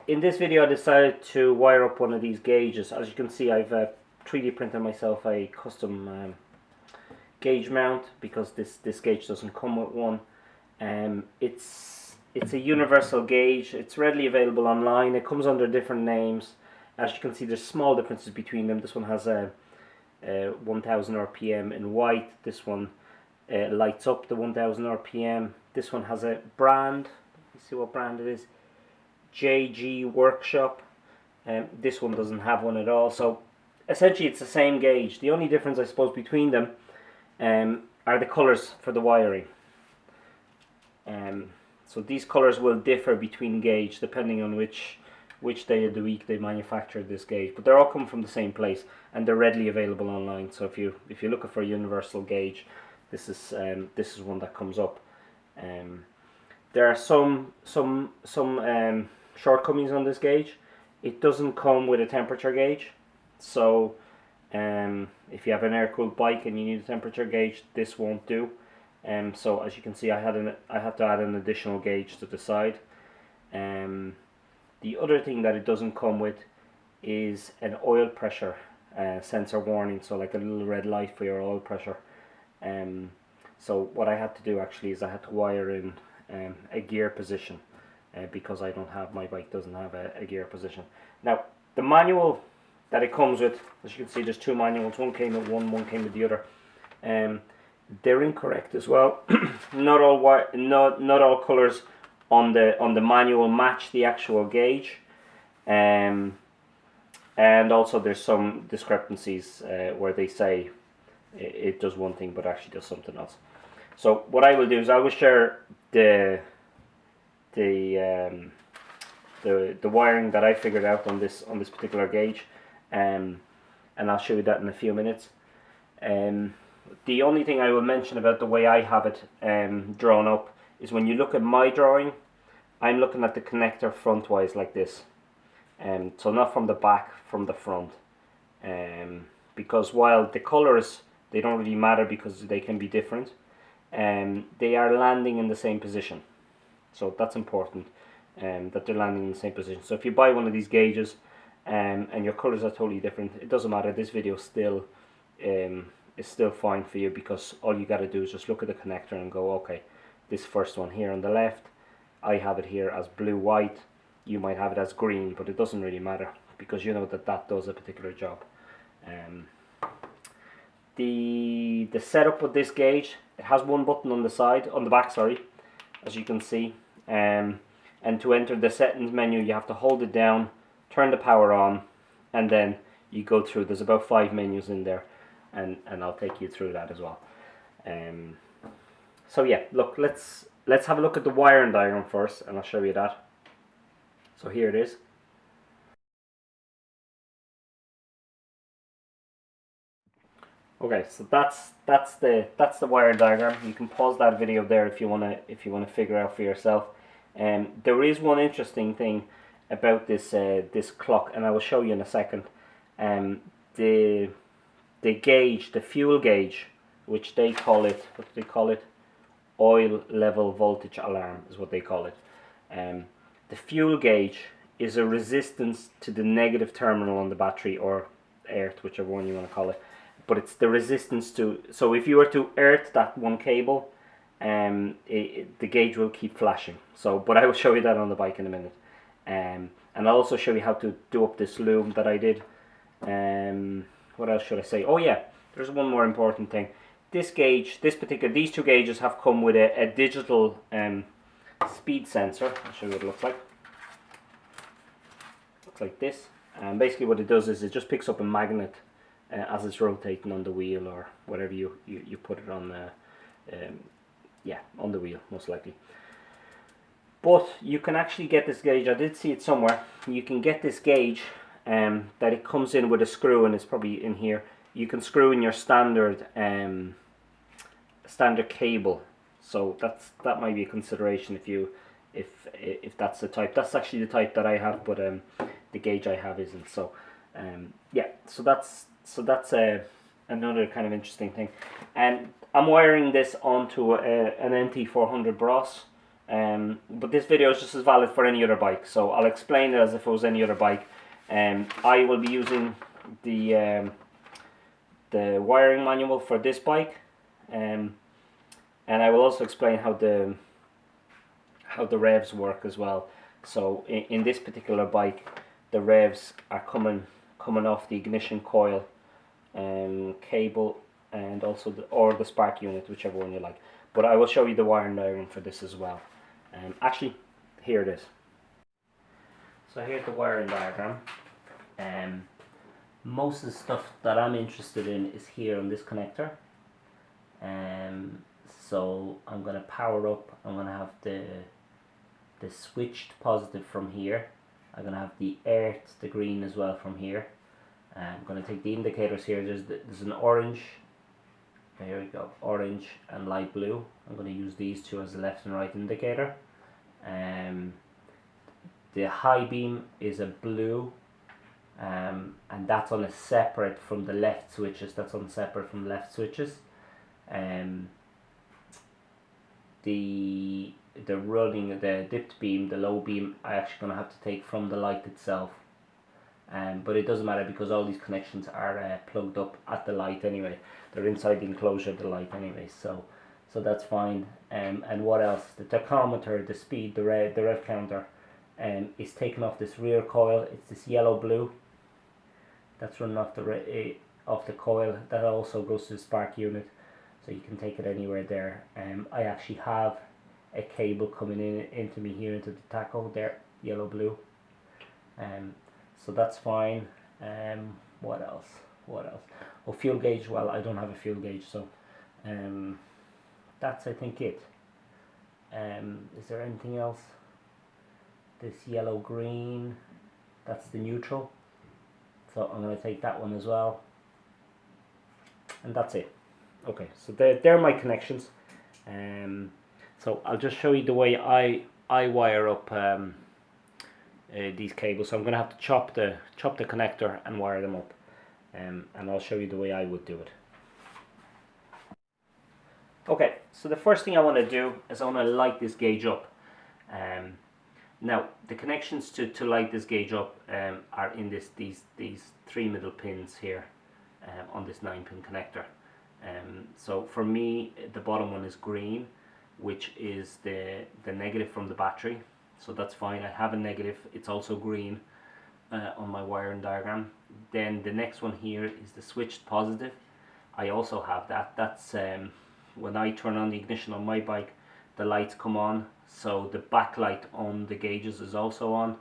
in this video I decided to wire up one of these gauges. As you can see, I've 3D printed myself a custom gauge mount because this gauge doesn't come with one. It's a universal gauge. It's readily available online. It comes under different names. As you can see, there's small differences between them. This one has a 1000 RPM in white. This one lights up the 1000 RPM. This one has a brand. You see what brand it is? JG Workshop. This one doesn't have one at all. So essentially it's the same gauge. The only difference I suppose between them are the colors for the wiring. So these colors will differ between gauge depending on which day of the week they manufactured this gauge, but they're all coming from the same place and they're readily available online. So if you're looking for a universal gauge, this is one that comes up. There are some shortcomings on this gauge. It doesn't come with a temperature gauge, so if you have an air-cooled bike and you need a temperature gauge, this won't do. So as you can see, I had to add an additional gauge to the side. The other thing that it doesn't come with is an oil pressure sensor warning, so like a little red light for your oil pressure. So what I had to do actually is I had to wire in a gear position because my bike doesn't have a gear position. Now the manual that it comes with, as you can see, there's two manuals. One came with one came with the other. They're incorrect as well. Not all colors on the manual match the actual gauge, and also there's some discrepancies where they say it does one thing but actually does something else. So what I will do is I will share the wiring that I figured out on this particular gauge, and I'll show you that in a few minutes. The only thing I will mention about the way I have it drawn up is when you look at my drawing, I'm looking at the connector frontwise like this, so not from the back, from the front, because while the colors, they don't really matter because they can be different, they are landing in the same position, so that's important, that they're landing in the same position. So if you buy one of these gauges and your colors are totally different, it doesn't matter. This video still is still fine for you, because all you got to do is just look at the connector and go, okay, this first one here on the left, I have it here as blue white, you might have it as green, but it doesn't really matter because you know that does a particular job. The setup with this gauge, it has one button on the back, sorry, as you can see, and to enter the settings menu you have to hold it down, turn the power on, and then you go through. There's about 5 menus in there, and I'll take you through that as well. So yeah, look, let's have a look at the wiring diagram first, and I'll show you that. So here it is. Okay, so that's the wiring diagram. You can pause that video there if you wanna figure out for yourself. There is one interesting thing about this clock, and I will show you in a second. The gauge, the fuel gauge, which they call it, what do they call it? Oil level voltage alarm is what they call it. The fuel gauge is a resistance to the negative terminal on the battery, or earth, whichever one you want to call it. But it's the resistance to, so if you were to earth that one cable, the gauge will keep flashing. So, but I will show you that on the bike in a minute. And I'll also show you how to do up this loom that I did. What else should I say? Oh yeah, there's one more important thing. This gauge, these two gauges have come with a digital speed sensor. I'll show you what it looks like. Looks like this. And basically what it does is it just picks up a magnet as it's rotating on the wheel, or whatever you put it on on the wheel, most likely. But you can actually get this gauge, I did see it somewhere, you can get this gauge that it comes in with a screw, and it's probably in here. You can screw in your standard cable, so that might be a consideration if that's the type. That's actually the type that I have, but the gauge I have isn't. So yeah, so that's another kind of interesting thing. And I'm wiring this onto an NT400 Bros But this video is just as valid for any other bike, so I'll explain it as if it was any other bike. I will be using the wiring manual for this bike, and I will also explain how the revs work as well. So in this particular bike, the revs are coming off the ignition coil cable, and also the spark unit, whichever one you like. But I will show you the wiring diagram for this as well. Actually, here it is. So here's the wiring diagram. Most of the stuff that I'm interested in is here on this connector. So I'm going to power up. I'm going to have the switched positive from here. I'm going to have the earth, the green as well from here. I'm going to take the indicators here. There's an orange. There we go, orange and light blue. I'm going to use these two as the left and right indicator. The high beam is a blue, and that's on a separate from the left switches. That's on separate from the left switches. The dipped beam, the low beam, I'm actually going to have to take from the light itself. But it doesn't matter because all these connections are plugged up at the light anyway. They're inside the enclosure of the light anyway, so that's fine. And what else? The tachometer, the speed, the rev counter, is taken off this rear coil. It's this yellow blue that's running off the coil. That also goes to the spark unit, so you can take it anywhere there. I actually have a cable coming into me here into the tacho there, yellow blue. So that's fine. What else? Oh, fuel gauge. Well, I don't have a fuel gauge, so that's I think it. Is there anything else? This yellow green, that's the neutral. So I'm going to take that one as well. And that's it. Okay, so they're my connections. So I'll just show you the way I wire up these cables. So I'm going to have to chop the connector and wire them up, and I'll show you the way I would do it. Okay, so the first thing I want to do is I want to light this gauge up. Now the connections to light this gauge up are in these three middle pins here on this 9-pin connector. So for me, the bottom one is green, which is the negative from the battery. So that's fine. I have a negative. It's also green on my wiring diagram. Then the next one here is the switched positive. I also have that. That's when I turn on the ignition on my bike, the lights come on. So the backlight on the gauges is also on.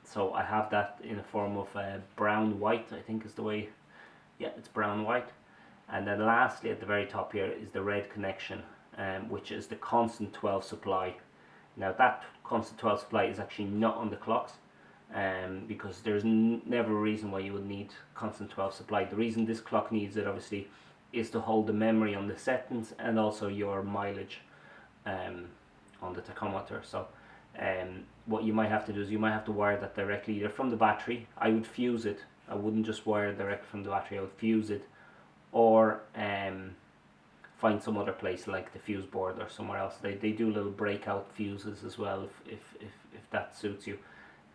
So I have that in the form of brown white, I think is the way. Yeah, it's brown white. And then lastly at the very top here is the red connection, which is the constant 12 supply. Now that constant 12 supply is actually not on the clocks, because there's never a reason why you would need constant 12 supply. The reason this clock needs it obviously is to hold the memory on the settings and also your mileage on the tachometer. So what you might have to do is you might have to wire that directly either from the battery. I would fuse it. I wouldn't just wire it directly from the battery. I would fuse it, or find some other place like the fuse board or somewhere else. They do little breakout fuses as well if that suits you.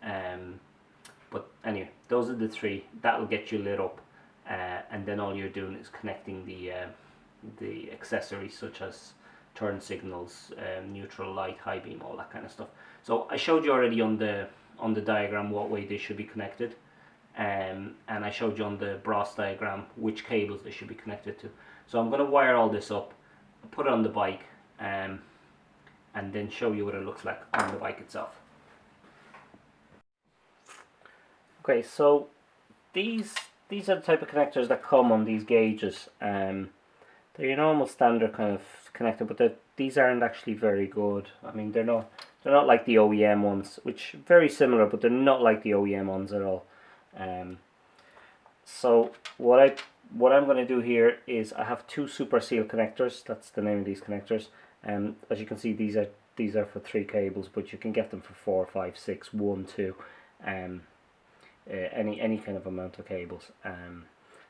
But anyway, those are the three. That'll get you lit up, and then all you're doing is connecting the accessories such as turn signals, neutral light, high beam, all that kind of stuff. So I showed you already on the diagram what way they should be connected, and I showed you on the Bros diagram which cables they should be connected to. So I'm going to wire all this up, put it on the bike, and then show you what it looks like on the bike itself. Okay, so these are the type of connectors that come on these gauges. They're your normal standard kind of connector, but these aren't actually very good. I mean, they're not like the OEM ones, which are very similar, but they're not like the OEM ones at all. So what I'm going to do here is I have two super seal connectors. That's the name of these connectors. As you can see, these are for 3 cables, but you can get them for 4, 5, 6, 1, 2, any kind of amount of cables.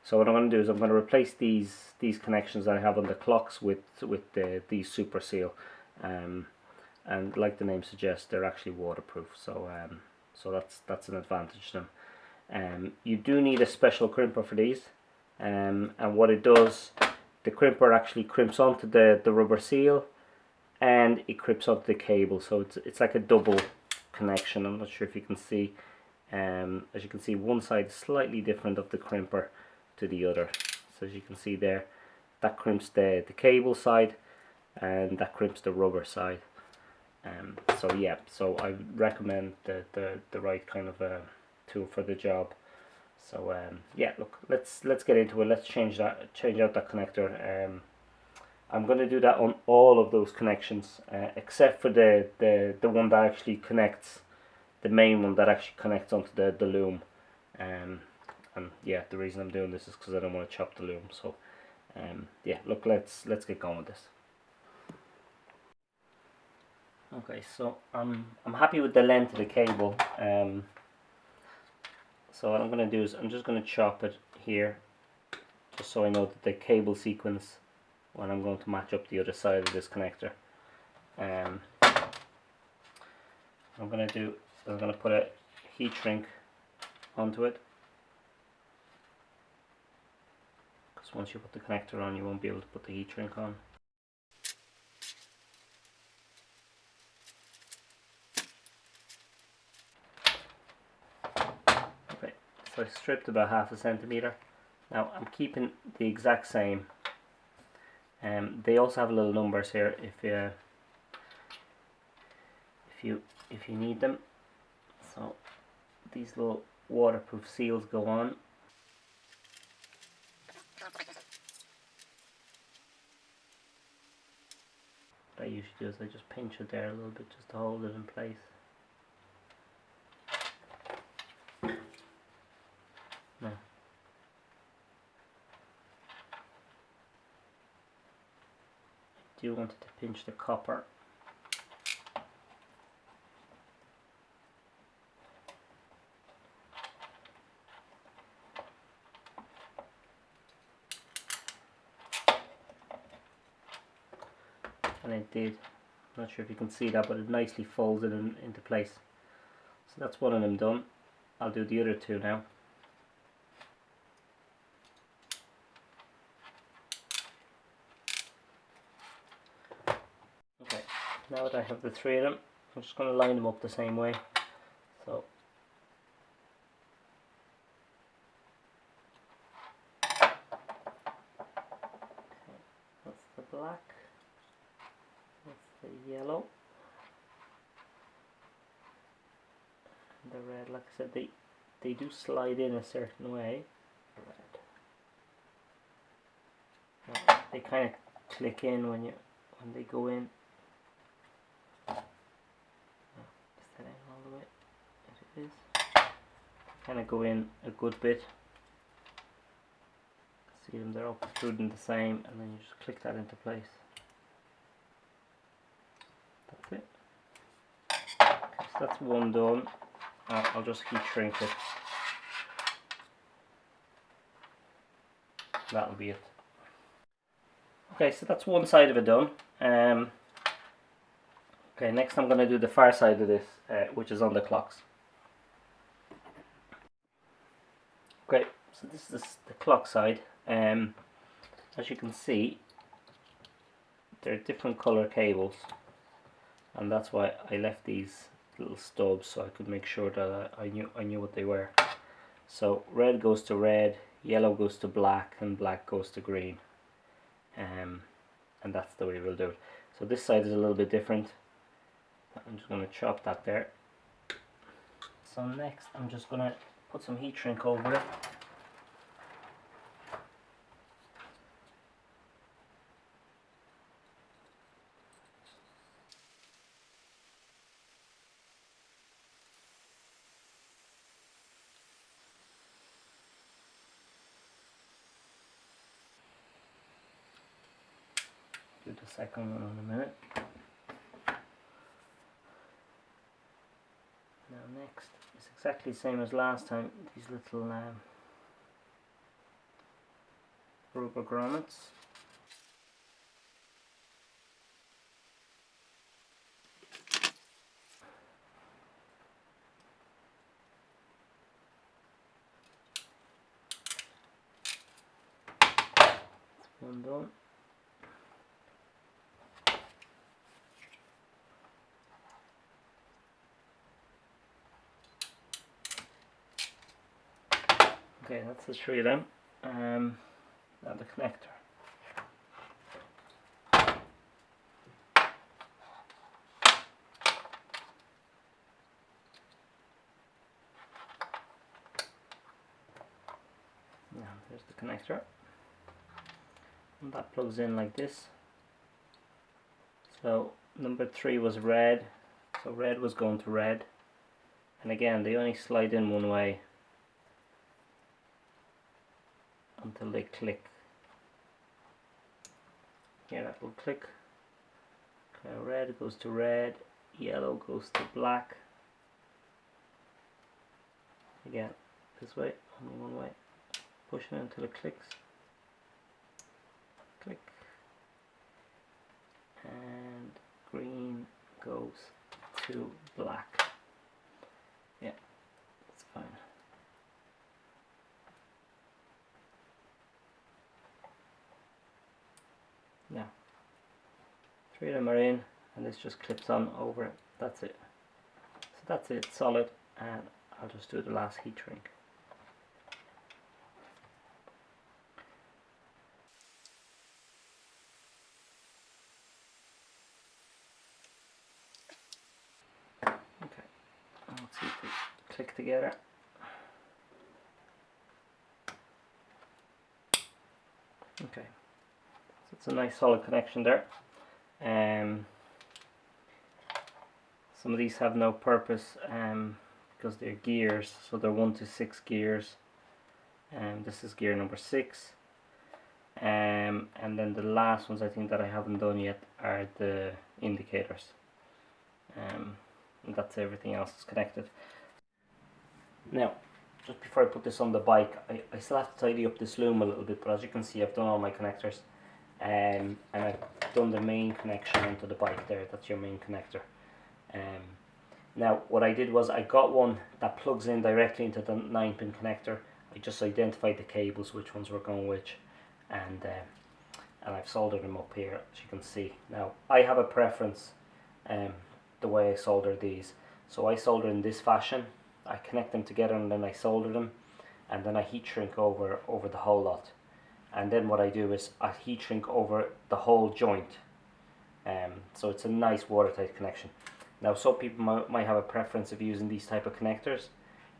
So what I'm going to do is I'm going to replace these connections that I have on the clocks with these super seal. and like the name suggests, they're actually waterproof. So so that's an advantage to them. You do need a special crimper for these, and what it does, the crimper actually crimps onto the rubber seal, and it crimps onto the cable. So it's like a double connection. I'm not sure if you can see. As you can see, one side is slightly different of the crimper to the other. So as you can see there, that crimps the cable side, and that crimps the rubber side. So yeah, so I recommend the right kind of tool for the job. So yeah, look, let's get into it. Let's change out that connector. I'm going to do that on all of those connections, except for the one that actually connects, the main one that actually connects onto the loom. And yeah, the reason I'm doing this is because I don't want to chop the loom. So yeah, look, let's get going with this. Okay, so I'm happy with the length of the cable. So what I'm going to do is I'm just going to chop it here, just so I know that the cable sequence when I'm going to match up the other side of this connector. I'm going to put a heat shrink onto it, because once you put the connector on, you won't be able to put the heat shrink on. Okay, so I stripped about 1/2 centimeter. Now I'm keeping the exact same. They also have little numbers here if you need them. So these little waterproof seals go on. What I usually do is I just pinch it there a little bit just to hold it in place. Now, I do want it to pinch the copper. And it did. I'm not sure if you can see that, but it nicely folds it into place. So that's one of them done. I'll do the other two now. Okay, now that I have the 3 of them, I'm just going to line them up the same way. So that's the black, that's the yellow, and the red. Like I said, they do slide in a certain way. Red. They kind of click in when they go in. Is that in all the way? Yes, it is. Kind of go in a good bit. See them, they're all protruding the same, and then you just click that into place. That's it. Okay, so that's one done. I'll just heat shrink it. That'll be it. Okay, so that's one side of it done. Okay, next I'm going to do the far side of this, which is on the clocks. Okay, so this is the clock side. As you can see, they're different color cables, and that's why I left these little stubs, so I could make sure that I knew what they were. So red goes to red, yellow goes to black, and black goes to green. And that's the way we'll do it. So this side is a little bit different. I'm just going to chop that there. So next I'm just going to put some heat shrink over it. Do the second one in a minute. Now next, it's exactly the same as last time, these little rubber grommets. one done. Okay, that's the three of them. Now the connector. Now there's the connector. And that plugs in like this. So number 3 was red. So red was going to red. And again, they only slide in one way until they click. Here that will click. Okay, red goes to red, yellow goes to black. Again, this way, only one way. Pushing it until it clicks. Click. And green goes to black. Yeah, that's fine. Now, 3 of them are in, and this just clips on over it. That's it. So that's it, solid, and I'll just do the last heat shrink. Okay, let's see if they click together. Okay, so it's a nice solid connection there. Some of these have no purpose because they're gears, so they're 1 to 6 gears. This is gear number 6. And then the last ones I think that I haven't done yet are the indicators. And that's everything else is connected. Now, just before I put this on the bike, I still have to tidy up this loom a little bit, but as you can see I've done all my connectors. And I've done the main connection onto the bike there. That's your main connector. Now what I did was I got one that plugs in directly into the 9-pin connector. I just identified the cables, which ones were going which, and I've soldered them up here, as you can see. Now I have a preference the way I solder these. So I solder in this fashion. I connect them together and then I solder them, and then I heat shrink over the whole lot. And then what I do is I heat shrink over the whole joint. So it's a nice watertight connection. Now some people might have a preference of using these type of connectors.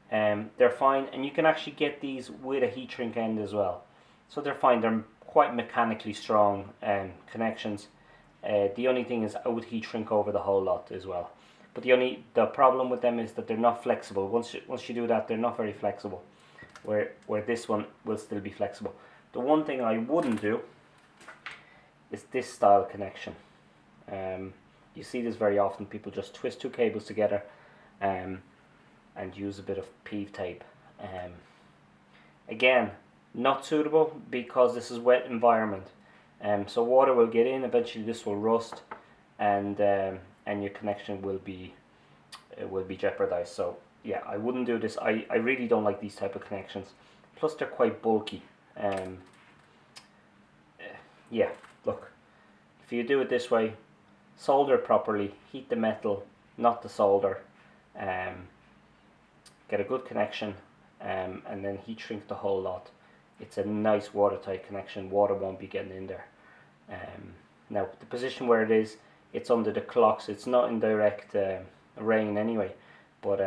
They're fine, and you can actually get these with a heat shrink end as well. So they're fine, they're quite mechanically strong connections. The only thing is I would heat shrink over the whole lot as well. But the problem with them is that they're not flexible. Once you do that, they're not very flexible. Where this one will still be flexible. The one thing I wouldn't do is this style connection. You see this very often. People just twist 2 cables together and use a bit of peeve tape. Again, not suitable because this is wet environment. So water will get in. Eventually, this will rust, and your connection will be jeopardized. So yeah, I wouldn't do this. I really don't like these type of connections. Plus, they're quite bulky. Yeah, look, if you do it this way, solder properly, heat the metal, not the solder, get a good connection, and then heat shrink the whole lot. It's a nice watertight connection. Water won't be getting in there. Now the position where it is, it's under the clocks. It's not in direct rain anyway, but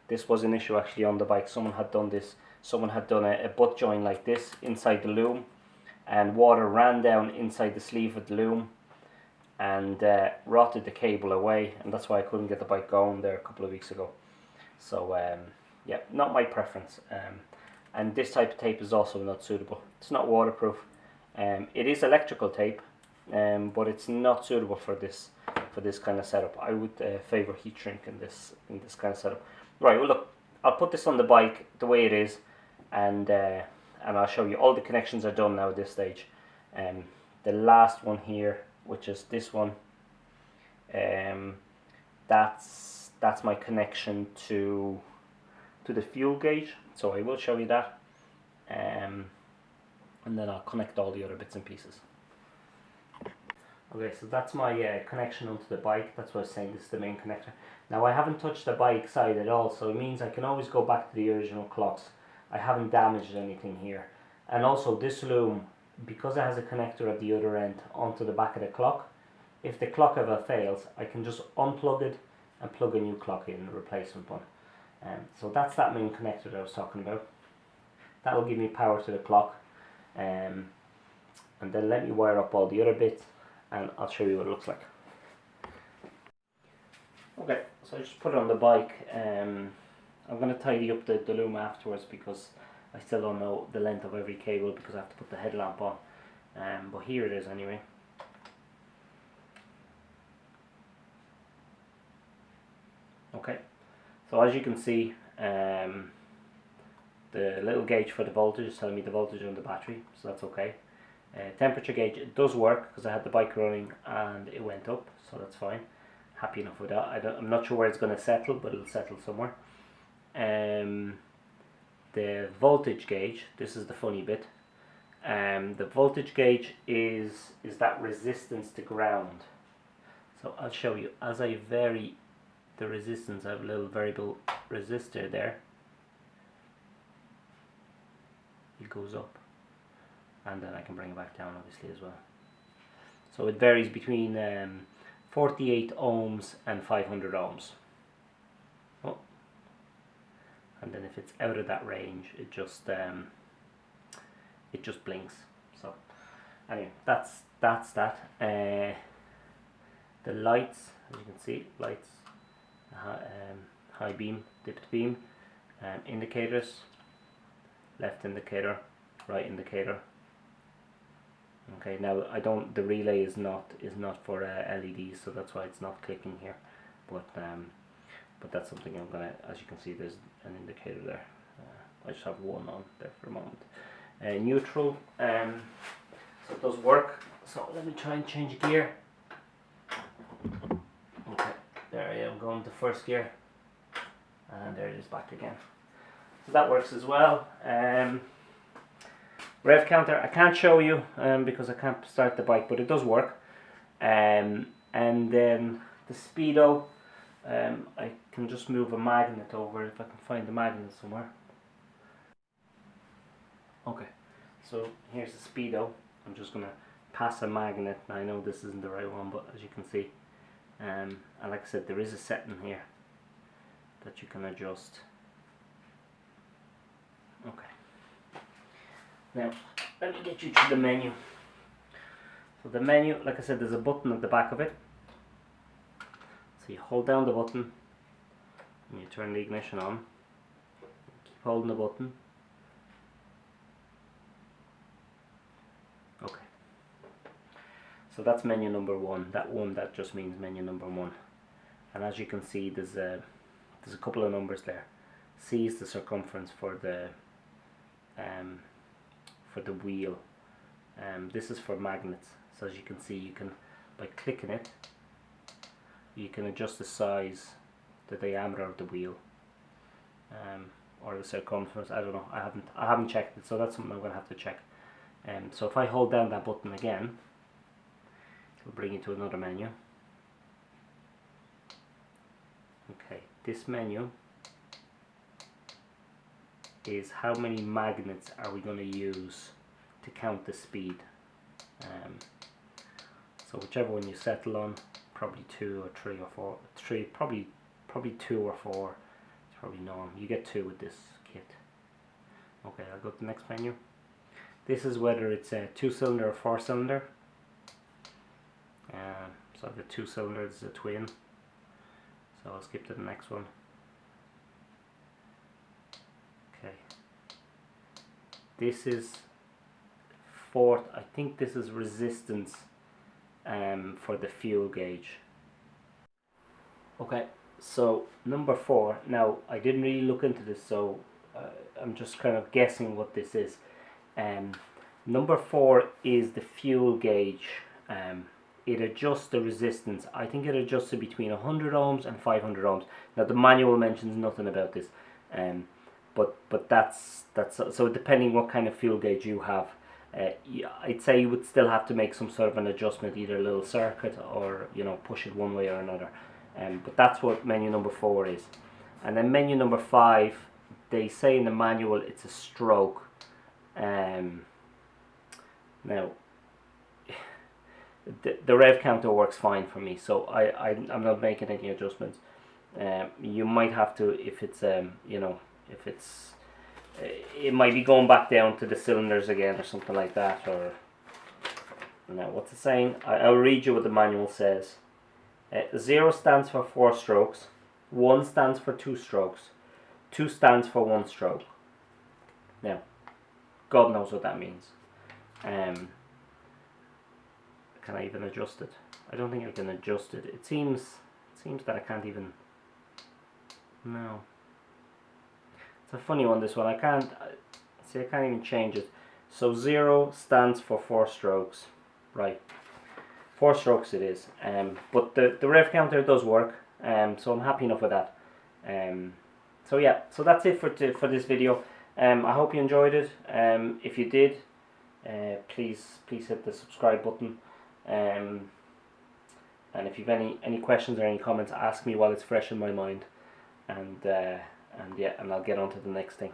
this was an issue actually on the bike. Someone had done this. Someone had done a butt join like this inside the loom, and water ran down inside the sleeve of the loom and rotted the cable away, and that's why I couldn't get the bike going there a couple of weeks ago. So yeah, not my preference. And this type of tape is also not suitable. It's not waterproof. It is electrical tape, but it's not suitable for this kind of setup. I would favor heat shrink in this kind of setup. Right, well look, I'll put this on the bike the way it is, and I'll show you. All the connections are done now at this stage. The last one here, which is this one, that's my connection to the fuel gauge. So I will show you that. and then I'll connect all the other bits and pieces. Okay, so that's my connection onto the bike. That's what I was saying, this is the main connector. Now I haven't touched the bike side at all, so it means I can always go back to the original clocks. I haven't damaged anything here. And also this loom, because it has a connector at the other end onto the back of the clock, if the clock ever fails, I can just unplug it and plug a new clock in, a replacement one. So that's that main connector that I was talking about. That will give me power to the clock, and then let me wire up all the other bits, and I'll show you what it looks like. Okay, so I just put it on the bike. I'm going to tidy up the loom afterwards because I still don't know the length of every cable because I have to put the headlamp on. But here it is anyway. Okay, so as you can see, the little gauge for the voltage is telling me the voltage on the battery, so that's okay. Temperature gauge, it does work because I had the bike running and it went up, so that's fine. Happy enough with that. I'm not sure where it's going to settle, but it'll settle somewhere. The voltage gauge, this is the funny bit. The voltage gauge is that resistance to ground. So I'll show you as I vary the resistance. I have a little variable resistor there. It goes up, and then I can bring it back down obviously as well. So it varies between 48 ohms and 500 ohms. Oh. And then if it's out of that range, it just blinks. So anyway, that's that. The lights, as you can see, lights, high beam, dipped beam, indicators, left indicator, right indicator. Okay, now the relay is not for LEDs, so that's why it's not clicking here. But that's something I'm gonna. As you can see, there's an indicator there. I just have one on there for a moment. Neutral, so it does work. So let me try and change gear. Okay, there I am going to first gear, and there it is back again. So that works as well. Rev counter, I can't show you because I can't start the bike, but it does work. And then the Speedo, I can just move a magnet over if I can find the magnet somewhere. Okay, so here's the Speedo. I'm just going to pass a magnet. Now I know this isn't the right one, but as you can see, and like I said, there is a setting here that you can adjust. Okay. Now, let me get you to the menu. So the menu, like I said, there's a button at the back of it. So you hold down the button and you turn the ignition on. Keep holding the button. Okay. So that's menu number one. That just means menu number one. And as you can see, there's a couple of numbers there. C is the circumference for the wheel. This is for magnets. So as you can see, you can, by clicking it, you can adjust the size, the diameter of the wheel, or the circumference. I don't know. I haven't checked it, so that's something I'm going to have to check. So if I hold down that button again, it'll bring you to another menu. Okay, this menu is how many magnets are we going to use to count the speed. So whichever one you settle on, probably 2 or 3 or 4, probably 2 or 4. It's probably norm. You get 2 with this kit. Okay, I'll go to the next menu. This is whether it's a 2-cylinder or 4-cylinder. So the 2-cylinder is a twin. So I'll skip to the next one. Okay. This is fourth. I think this is resistance for the fuel gauge. Okay, so number 4. Now I didn't really look into this, so I'm just kind of guessing what this is. Number 4 is the fuel gauge. It adjusts the resistance. I think it adjusts it between 100 ohms and 500 ohms. Now the manual mentions nothing about this, but that's so depending what kind of fuel gauge you have, I'd say you would still have to make some sort of an adjustment, either a little circuit or, you know, push it one way or another. But that's what menu number 4 is. And then menu number 5, they say in the manual it's a stroke. Now, the rev counter works fine for me, so I'm not making any adjustments. You might have to, if it's you know, if it's it might be going back down to the cylinders again or something like that. Or now, what's it saying? I'll read you what the manual says. 0 stands for 4 strokes, 1 stands for 2 strokes, 2 stands for 1 stroke. Now, God knows what that means. Can I even adjust it? I don't think I can adjust it. It seems that I can't even. No. It's a funny one, this one. I can't even change it. So 0 stands for 4 strokes. Right. 4 strokes it is. But the rev counter does work. So I'm happy enough with that. So yeah, so that's it for this video. I hope you enjoyed it. If you did, please hit the subscribe button. And if you've any questions or any comments, ask me while it's fresh in my mind. And yeah, and I'll get on to the next thing.